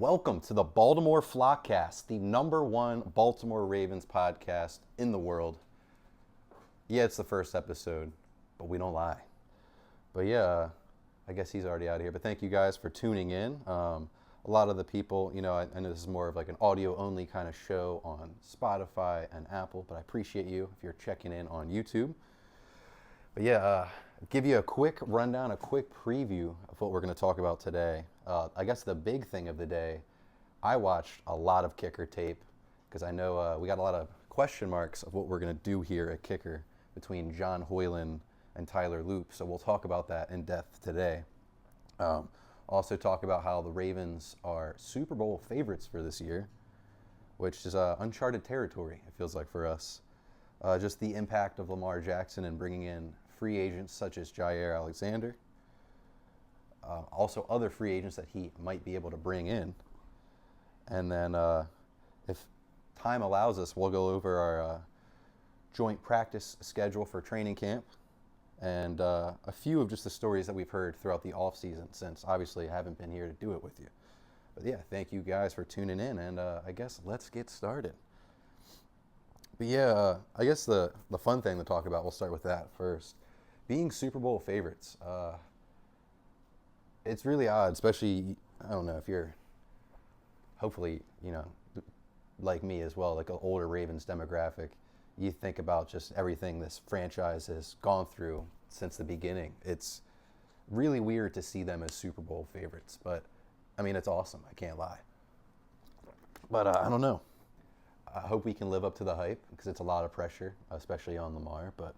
Welcome to the Baltimore Flockcast, the #1 Baltimore Ravens podcast in the world. Yeah, it's the first episode, but we don't lie. But yeah, I guess he's already out of here. But thank you guys for tuning in. A lot of the people, I know this is more of like an audio-only kind of show on Spotify and Apple, but I appreciate you if you're checking in on YouTube. But yeah, give you a quick rundown, a quick preview of what we're going to talk about today. I guess the big thing of the day, I watched a lot of kicker tape because I know we got a lot of question marks of what we're going to do here at kicker between John Hoyland and Tyler Loop. So we'll talk about that in depth today. Also talk about how the Ravens are Super Bowl favorites for this year, which is uncharted territory, it feels like, for us. Just the impact of Lamar Jackson and bringing in free agents such as Jaire Alexander. Also other free agents that he might be able to bring in. And then if time allows us, we'll go over our joint practice schedule for training camp and a few of just the stories that we've heard throughout the off season, since obviously I haven't been here to do it with you. But yeah, thank you guys for tuning in, and I guess let's get started. But yeah, I guess the fun thing to talk about, we'll start with that first. Being Super Bowl favorites, it's really odd, especially, I don't know, if you're hopefully, like me as well, like an older Ravens demographic. You think about just everything this franchise has gone through since the beginning. It's really weird to see them as Super Bowl favorites, but I mean, it's awesome. I can't lie. But I don't know. I hope we can live up to the hype because it's a lot of pressure, especially on Lamar, but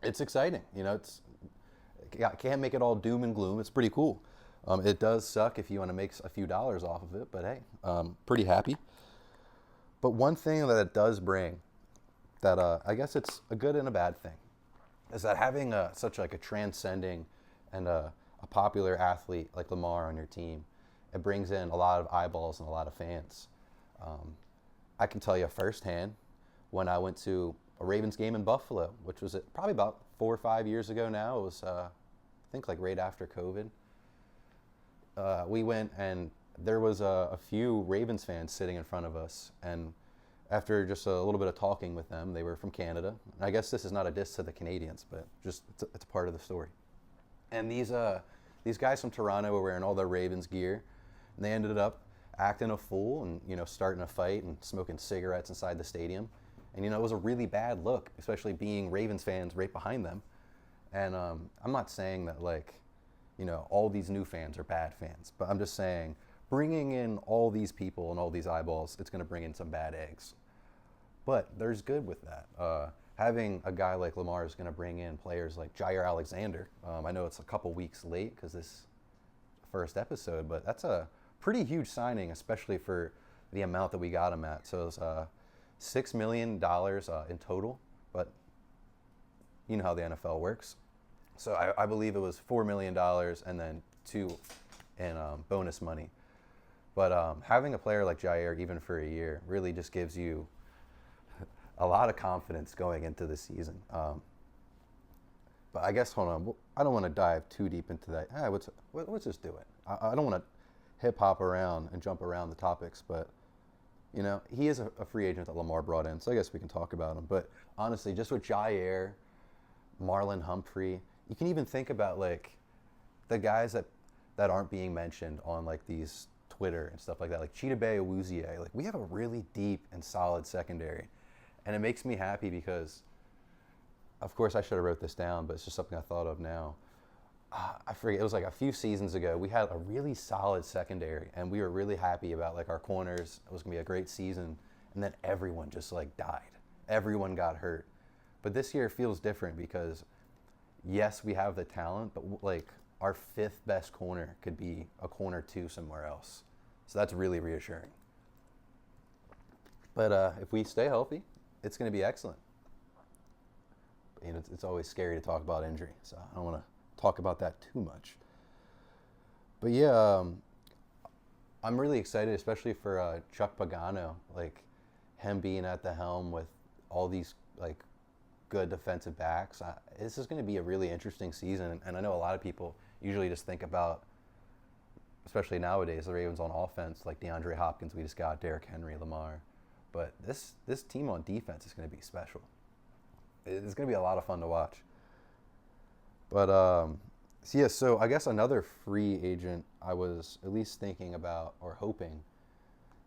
it's exciting. Can't make it all doom and gloom. It's pretty cool. It does suck if you want to make a few dollars off of it, but hey, pretty happy. But one thing that it does bring that I guess it's a good and a bad thing is that having such like a transcending and a popular athlete like Lamar on your team, it brings in a lot of eyeballs and a lot of fans. I can tell you firsthand when I went to a Ravens game in Buffalo, which was probably about 4 or 5 years ago now. It was, I think, like right after COVID. We went and there was a few Ravens fans sitting in front of us, and after just a little bit of talking with them, they were from Canada. And I guess this is not a diss to the Canadians, but just it's a part of the story. And these guys from Toronto were wearing all their Ravens gear, and they ended up acting a fool and starting a fight and smoking cigarettes inside the stadium. And it was a really bad look, especially being Ravens fans right behind them. And I'm not saying that all these new fans are bad fans, but I'm just saying bringing in all these people and all these eyeballs, it's going to bring in some bad eggs. But there's good with that. Having a guy like Lamar is going to bring in players like Jaire Alexander. I know it's a couple weeks late because this first episode, but that's a pretty huge signing, especially for the amount that we got him at. So it's $6 million in total, but you know how the NFL works. So I believe it was $4 million and then $2 in bonus money. But having a player like Jaire, even for a year, really just gives you a lot of confidence going into the season. But I guess, hold on, I don't want to dive too deep into that. Let's just do it. I don't want to hip-hop around and jump around the topics, but he is a free agent that Lamar brought in, so I guess we can talk about him. But honestly, just with Jaire, Marlon Humphrey, you can even think about like the guys that aren't being mentioned on like these Twitter and stuff like that, like Chidobe Awuzie. Like, we have a really deep and solid secondary, and it makes me happy because, of course, I should have wrote this down, but it's just something I thought of now. I forget, it was like a few seasons ago, we had a really solid secondary, and we were really happy about like our corners. It was gonna be a great season, and then everyone just like died. Everyone got hurt. But this year feels different because, yes, we have the talent, but like our 5th best corner could be a corner 2 somewhere else. So that's really reassuring. But if we stay healthy, it's gonna be excellent. It's always scary to talk about injury, so I don't want to talk about that too much. But yeah, I'm really excited, especially for Chuck Pagano, like him being at the helm with all these like good defensive backs. This is going to be a really interesting season, and I know a lot of people usually just think about especially nowadays, the Ravens on offense, like DeAndre Hopkins, we just got Derrick Henry, Lamar. But this team on defense is going to be special. It's going to be a lot of fun to watch. But so I guess another free agent I was at least thinking about or hoping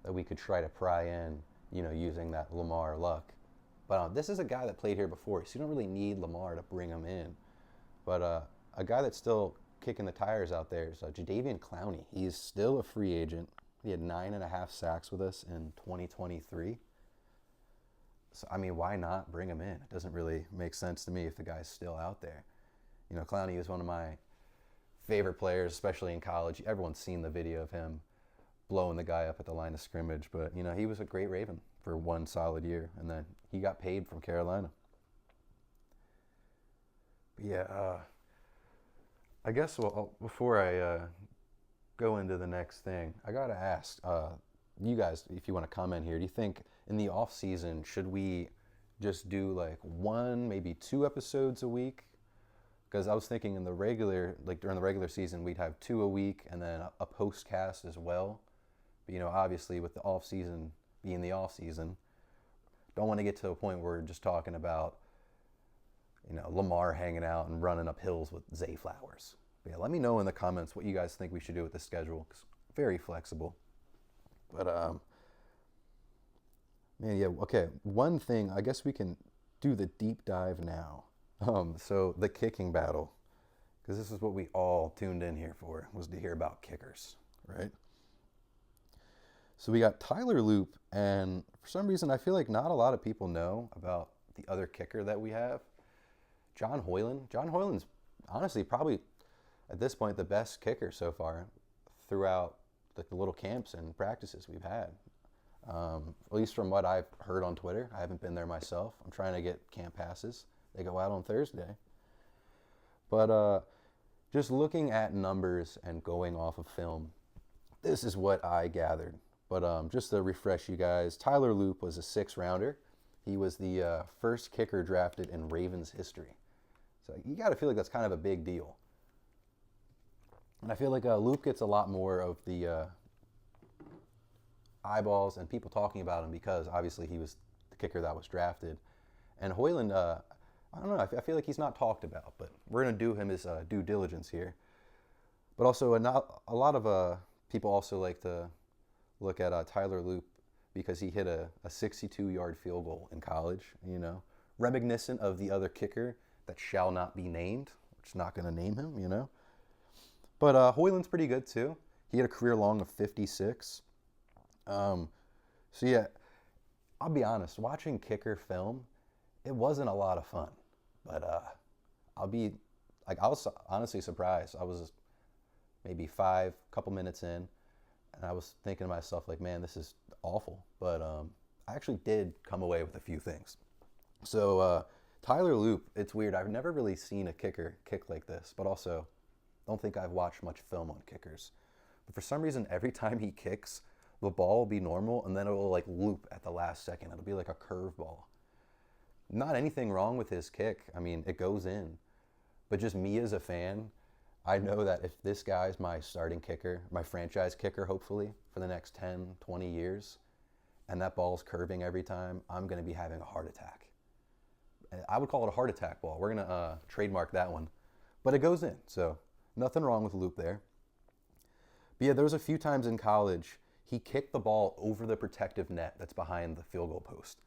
that we could try to pry in, using that Lamar luck. But this is a guy that played here before, so you don't really need Lamar to bring him in. But a guy that's still kicking the tires out there is Jadeveon Clowney. He's still a free agent. He had 9.5 sacks with us in 2023. So, I mean, why not bring him in? It doesn't really make sense to me if the guy's still out there. Clowney is one of my favorite players, especially in college. Everyone's seen the video of him blowing the guy up at the line of scrimmage. But, he was a great Raven for one solid year. And then he got paid from Carolina. But yeah, I guess before I go into the next thing, I got to ask you guys, if you want to comment here, do you think in the off season, should we just do like 1, maybe 2 episodes a week? Because I was thinking during the regular season, we'd have 2 a week and then a post cast as well. But, obviously with the off season being the off season, don't want to get to a point where we're just talking about, Lamar hanging out and running up hills with Zay Flowers. But yeah, let me know in the comments what you guys think we should do with the schedule. Cause very flexible. But, man, yeah, okay. One thing, I guess we can do the deep dive now. So the kicking battle, because this is what we all tuned in here for, was to hear about kickers, right? So we got Tyler Loop, and for some reason I feel like not a lot of people know about the other kicker that we have, John Hoyland. John Hoyland's honestly probably at this point the best kicker so far throughout the little camps and practices we've had. At least from what I've heard on Twitter. I haven't been there myself. I'm trying to get camp passes. They go out on Thursday. But just looking at numbers and going off of film, this is what I gathered. But just to refresh you guys, Tyler Loop was a 6th rounder. He was the first kicker drafted in Ravens history. So you got to feel like that's kind of a big deal. And I feel like Loop gets a lot more of the eyeballs and people talking about him because obviously he was the kicker that was drafted. And Hoyland, I don't know, I feel like he's not talked about, but we're going to do him his due diligence here. But also a lot of people also like to look at Tyler Loop because he hit a 62-yard field goal in college, reminiscent of the other kicker that shall not be named. We're just not going to name him, But Hoyland's pretty good too. He had a career long of 56. So yeah, I'll be honest, watching kicker film, it wasn't a lot of fun. But I was honestly surprised. I was maybe couple minutes in, and I was thinking to myself, like, man, this is awful. But I actually did come away with a few things. So Tyler Loop, it's weird. I've never really seen a kicker kick like this, but also don't think I've watched much film on kickers. But for some reason, every time he kicks, the ball will be normal, and then it will like loop at the last second. It'll be like a curveball. Not anything wrong with his kick. I mean, it goes in. But just me as a fan, I know that if this guy's my starting kicker, my franchise kicker, hopefully, for the next 10, 20 years, and that ball's curving every time, I'm going to be having a heart attack. I would call it a heart attack ball. We're going to trademark that one. But it goes in, so nothing wrong with Loop there. But yeah, there was a few times in college, he kicked the ball over the protective net that's behind the field goal post.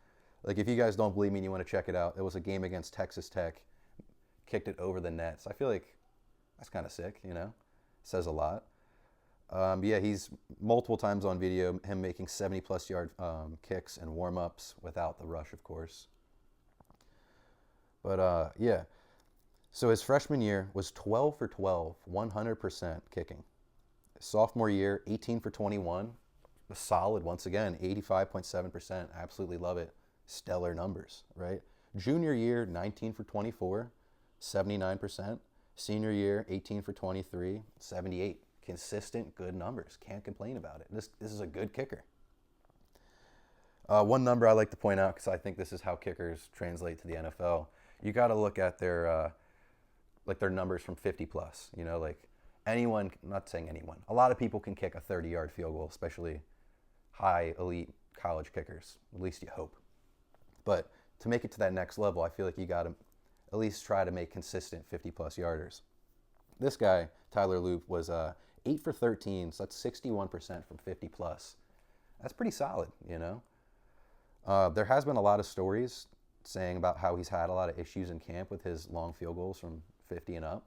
Like, if you guys don't believe me and you want to check it out, it was a game against Texas Tech, kicked it over the net. So I feel like that's kind of sick, says a lot. Yeah, he's multiple times on video, him making 70-plus yard kicks and warm-ups without the rush, of course. But yeah, so his freshman year was 12 for 12, 100% kicking. Sophomore year, 18 for 21, a solid once again, 85.7%. Absolutely love it. Stellar numbers, right? Junior year, 19 for 24, 79%. Senior year, 18 for 23, 78. Consistent, good numbers. Can't complain about it. This is a good kicker. One number I like to point out, because I think this is how kickers translate to the NFL. You got to look at their numbers from 50 plus. Like anyone, not saying anyone, a lot of people can kick a 30-yard field goal, especially high elite college kickers. At least you hope. But to make it to that next level, I feel like you got to at least try to make consistent 50-plus yarders. This guy, Tyler Loop, was 8 for 13, so that's 61% from 50-plus. That's pretty solid, you know. There has been a lot of stories saying about how he's had a lot of issues in camp with his long field goals from 50 and up.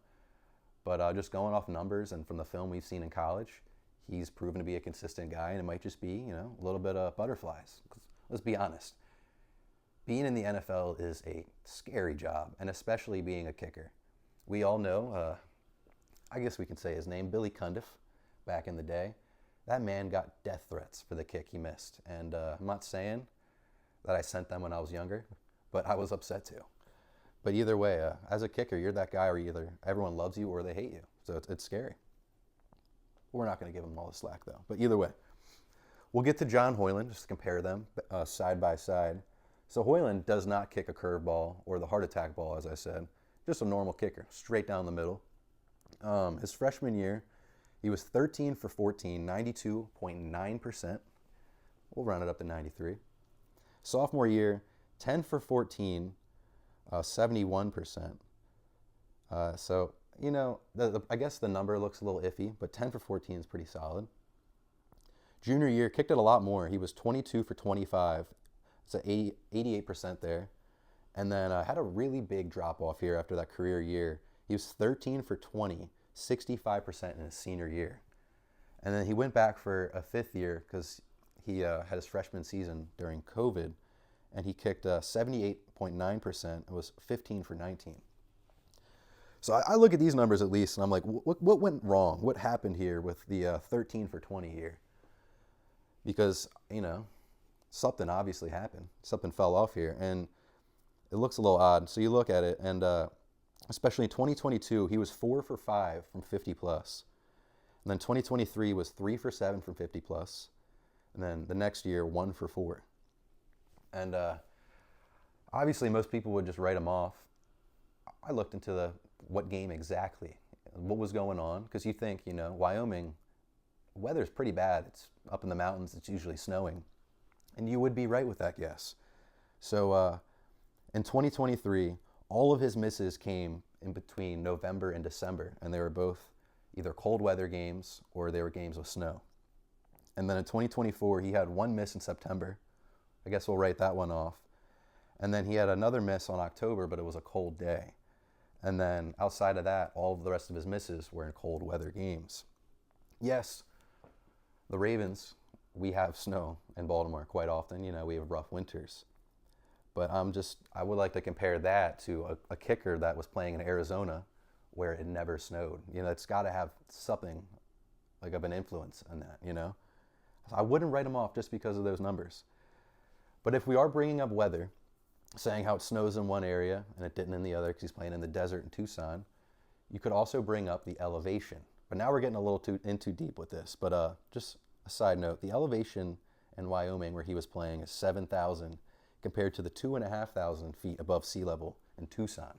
But just going off numbers and from the film we've seen in college, he's proven to be a consistent guy, and it might just be, you know, a little bit of butterflies. 'Cause let's be honest. Being in the NFL is a scary job, and especially being a kicker. We all know, I guess we can say his name, Billy Cundiff, back in the day. That man got death threats for the kick he missed. And I'm not saying that I sent them when I was younger, but I was upset too. But either way, as a kicker, you're that guy where either everyone loves you or they hate you. So it's scary. We're not going to give him all the slack, though. But either way, we'll get to John Hoyland, just to compare them side by side. So Hoyland does not kick a curveball or the heart attack ball, as I said. Just a normal kicker, straight down the middle. His freshman year, he was 13 for 14, 92.9%. We'll round it up to 93. Sophomore year, 10 for 14, 71%. So, you know, I guess the number looks a little iffy, but 10 for 14 is pretty solid. Junior year, kicked it a lot more. He was 22 for 25. So 88% there. And then had a really big drop-off here after that career year. He was 13 for 20, 65% in his senior year. And then he went back for a fifth year because he had his freshman season during COVID, and he kicked 78.9%. It was 15 for 19. So I look at these numbers at least, and I'm like, what went wrong? What happened here with the 13 for 20 here? Because, you know, something obviously happened. Something fell off here, and it looks a little odd. So you look at it, and especially in 2022, he was 4 for 5 from 50 plus. And then 2023 was 3 for 7 from 50 plus. And then the next year, 1 for 4. And obviously, most people would just write him off. I looked into what game exactly, what was going on, because you think, you know, Wyoming, weather's pretty bad. It's up in the mountains. It's usually snowing. And you would be right with that guess. So in 2023, all of his misses came in between November and December, and they were both either cold weather games or they were games with snow. And then in 2024, he had one miss in September. I guess we'll write that one off. And then he had another miss on October, but it was a cold day. And then outside of that, all of the rest of his misses were in cold weather games. Yes, the Ravens, we have snow in Baltimore quite often. You know, we have rough winters. But I would like to compare that to a kicker that was playing in Arizona where it never snowed. You know, it's got to have something like of an influence on that, you know. I wouldn't write him off just because of those numbers. But if we are bringing up weather, saying how it snows in one area and it didn't in the other because he's playing in the desert in Tucson, you could also bring up the elevation. But now we're getting a little too deep with this. But just a side note, the elevation in Wyoming where he was playing is 7,000 compared to the 2,500 feet above sea level in Tucson.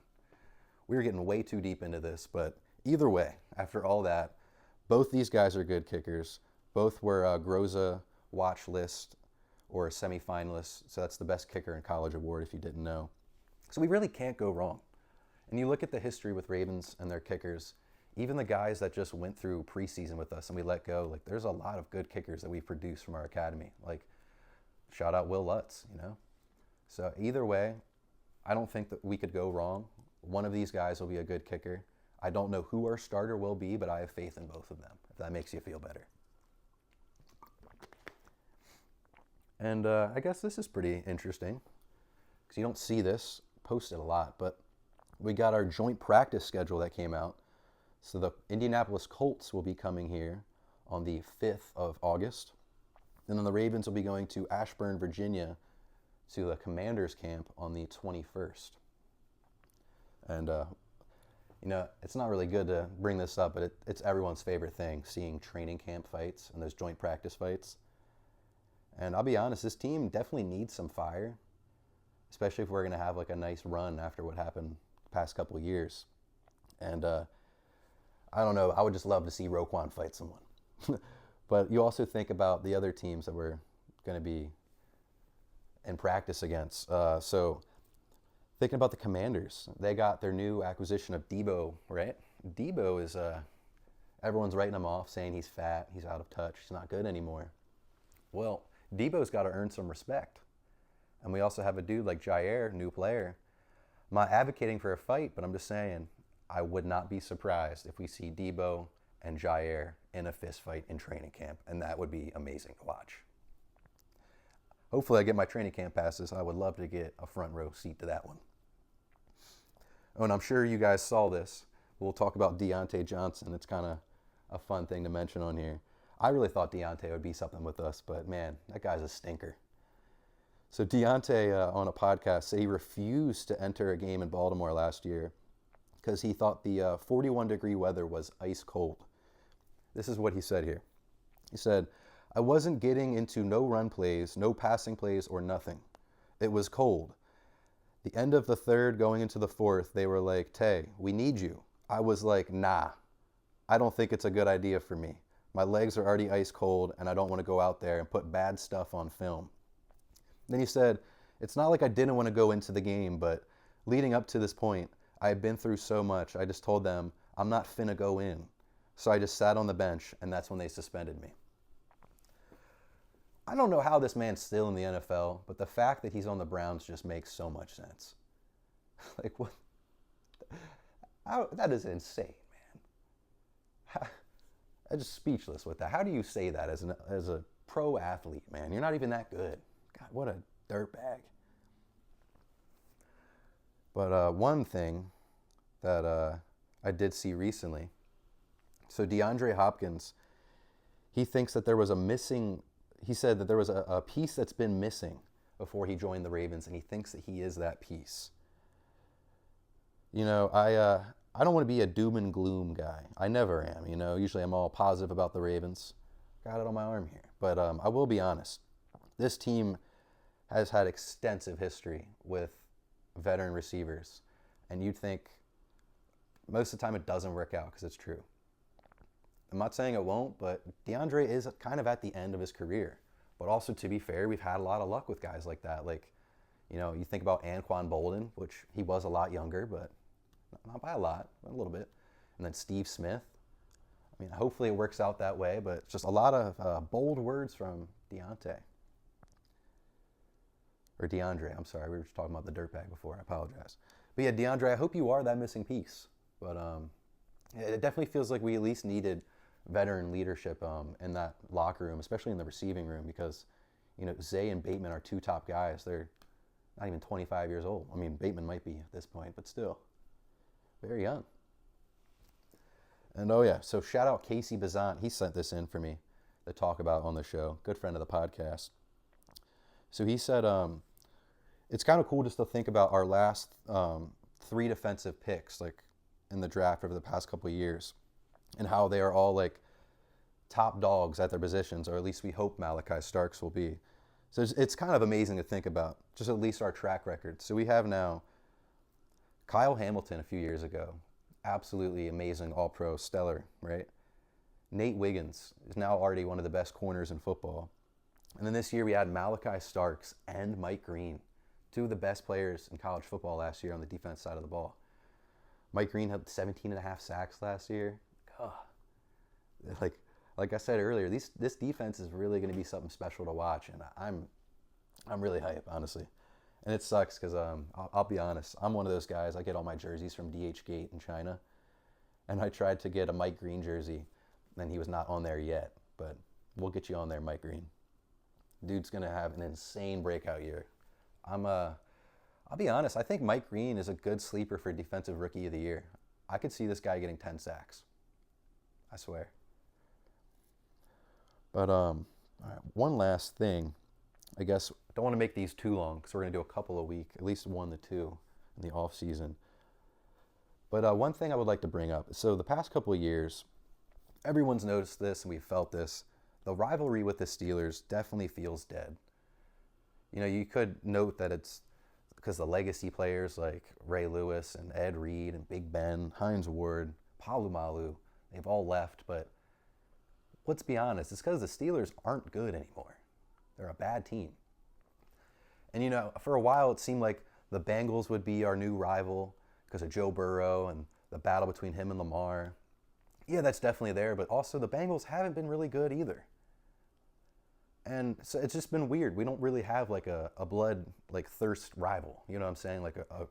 We're getting way too deep into this, but either way, after all that, both these guys are good kickers. Both were Groza watch list or semifinalists, so that's the best kicker in college award if you didn't know. So we really can't go wrong. And you look at the history with Ravens and their kickers, even the guys that just went through preseason with us and we let go, like there's a lot of good kickers that we've produced from our academy. Like shout out Will Lutz, you know. So either way, I don't think that we could go wrong. One of these guys will be a good kicker. I don't know who our starter will be, but I have faith in both of them, if that makes you feel better. And I guess this is pretty interesting because you don't see this posted a lot, but we got our joint practice schedule that came out. So the Indianapolis Colts will be coming here on the 5th of August. And then the Ravens will be going to Ashburn, Virginia to the Commanders camp on the 21st. And, you know, it's not really good to bring this up, but it's everyone's favorite thing, seeing training camp fights and those joint practice fights. And I'll be honest, this team definitely needs some fire, especially if we're going to have like a nice run after what happened the past couple of years. And I don't know. I would just love to see Roquan fight someone. But you also think about the other teams that we're going to be in practice against. So thinking about the Commanders, they got their new acquisition of Debo, right? Debo is, everyone's writing him off, saying he's fat, he's out of touch, he's not good anymore. Well, Debo's got to earn some respect. And we also have a dude like Jair, new player. I'm not advocating for a fight, but I'm just saying I would not be surprised if we see Debo and Jair in a fist fight in training camp, and that would be amazing to watch. Hopefully I get my training camp passes. I would love to get a front row seat to that one. Oh, and I'm sure you guys saw this. We'll talk about Deontay Johnson. It's kind of a fun thing to mention on here. I really thought Deontay would be something with us, but man, that guy's a stinker. So Deontay on a podcast said he refused to enter a game in Baltimore last year because he thought the 41-degree weather was ice cold. This is what he said here. He said, "I wasn't getting into no run plays, no passing plays, or nothing. It was cold. The end of the third, going into the fourth, they were like, 'Tay, we need you.' I was like, nah, I don't think it's a good idea for me. My legs are already ice cold, and I don't want to go out there and put bad stuff on film." Then he said, "It's not like I didn't want to go into the game, but leading up to this point, I had been through so much, I just told them, I'm not finna go in. So I just sat on the bench, and that's when they suspended me." I don't know how this man's still in the NFL, but the fact that he's on the Browns just makes so much sense. Like, what? That is insane, man. I'm just speechless with that. How do you say that as a pro athlete, man? You're not even that good. God, what a dirtbag. But one thing that I did see recently, so DeAndre Hopkins, he thinks that there was he said that there was a piece that's been missing before he joined the Ravens, and he thinks that he is that piece. You know, I don't want to be a doom and gloom guy. I never am, you know. Usually I'm all positive about the Ravens. Got it on my arm here. But I will be honest. This team has had extensive history with veteran receivers. And you'd think most of the time it doesn't work out because it's true. I'm not saying it won't, but DeAndre is kind of at the end of his career. But also, to be fair, we've had a lot of luck with guys like that. Like, you know, you think about Anquan Bolden, which he was a lot younger, but not by a lot, but a little bit. And then Steve Smith. I mean, hopefully it works out that way, but just a lot of bold words from Deontay. Or DeAndre, I'm sorry. We were just talking about the dirtbag before. I apologize. But yeah, DeAndre, I hope you are that missing piece. But it definitely feels like we at least needed veteran leadership in that locker room, especially in the receiving room, because, you know, Zay and Bateman are two top guys. They're not even 25 years old. I mean, Bateman might be at this point, but still. Very young. And oh yeah, so shout out Casey Bazant. He sent this in for me to talk about on the show. Good friend of the podcast. So he said, it's kind of cool just to think about our last 3 defensive picks, like in the draft over the past couple of years, and how they are all like top dogs at their positions, or at least we hope Malachi Starks will be. So it's kind of amazing to think about, just at least our track record. So we have now Kyle Hamilton a few years ago, absolutely amazing, all-pro, stellar, right? Nate Wiggins is now already one of the best corners in football. And then this year we had Malachi Starks and Mike Green, 2 of the best players in college football last year on the defense side of the ball. Mike Green had 17 and a half sacks last year. God. Like I said earlier, this defense is really going to be something special to watch, and I'm really hyped, honestly. And it sucks because I'll be honest, I'm one of those guys. I get all my jerseys from DH Gate in China, and I tried to get a Mike Green jersey, and he was not on there yet. But we'll get you on there, Mike Green. Dude's gonna have an insane breakout year. I'll be honest. I think Mike Green is a good sleeper for Defensive Rookie of the Year. I could see this guy getting 10 sacks. I swear. But all right, one last thing. I guess I don't want to make these too long because we're going to do a couple a week, at least 1 to 2 in the off season. But one thing I would like to bring up. So the past couple of years, everyone's noticed this and we've felt this. The rivalry with the Steelers definitely feels dead. You know, you could note that it's because the legacy players like Ray Lewis and Ed Reed and Big Ben, Hines Ward, Palumalu, They've all left, but let's be honest, it's because the Steelers aren't good anymore. They're a bad team. And you know, for a while it seemed like the Bengals would be our new rival because of Joe Burrow and the battle between him and Lamar. Yeah, that's definitely there, but also the Bengals haven't been really good either. And so it's just been weird. We don't really have like a blood, like thirst rival. You know what I'm saying? Like a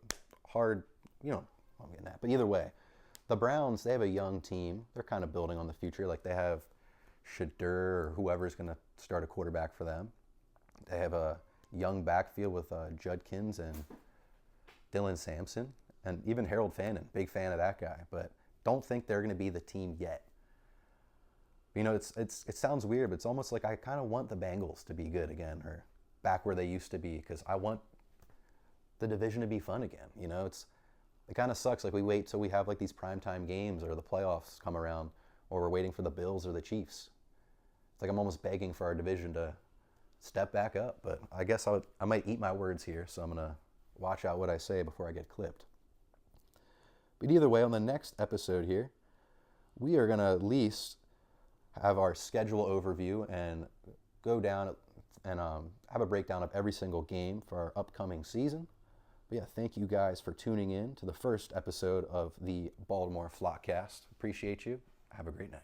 hard, you know, I'm getting that. But either way, the Browns, they have a young team. They're kind of building on the future. Like they have Shadur or whoever's going to start a quarterback for them. They have a young backfield with Judkins and Dylan Sampson and even Harold Fannin. Big fan of that guy. But don't think they're going to be the team yet. You know, it sounds weird, but it's almost like I kind of want the Bengals to be good again or back where they used to be because I want the division to be fun again. You know, it kind of sucks. Like we wait till we have like these primetime games or the playoffs come around or we're waiting for the Bills or the Chiefs. It's like I'm almost begging for our division to step back up, but I guess I might eat my words here, so I'm going to watch out what I say before I get clipped. But either way, on the next episode here, we are going to at least have our schedule overview and go down and have a breakdown of every single game for our upcoming season. But yeah, thank you guys for tuning in to the first episode of the Baltimore Flockcast. Appreciate you. Have a great night.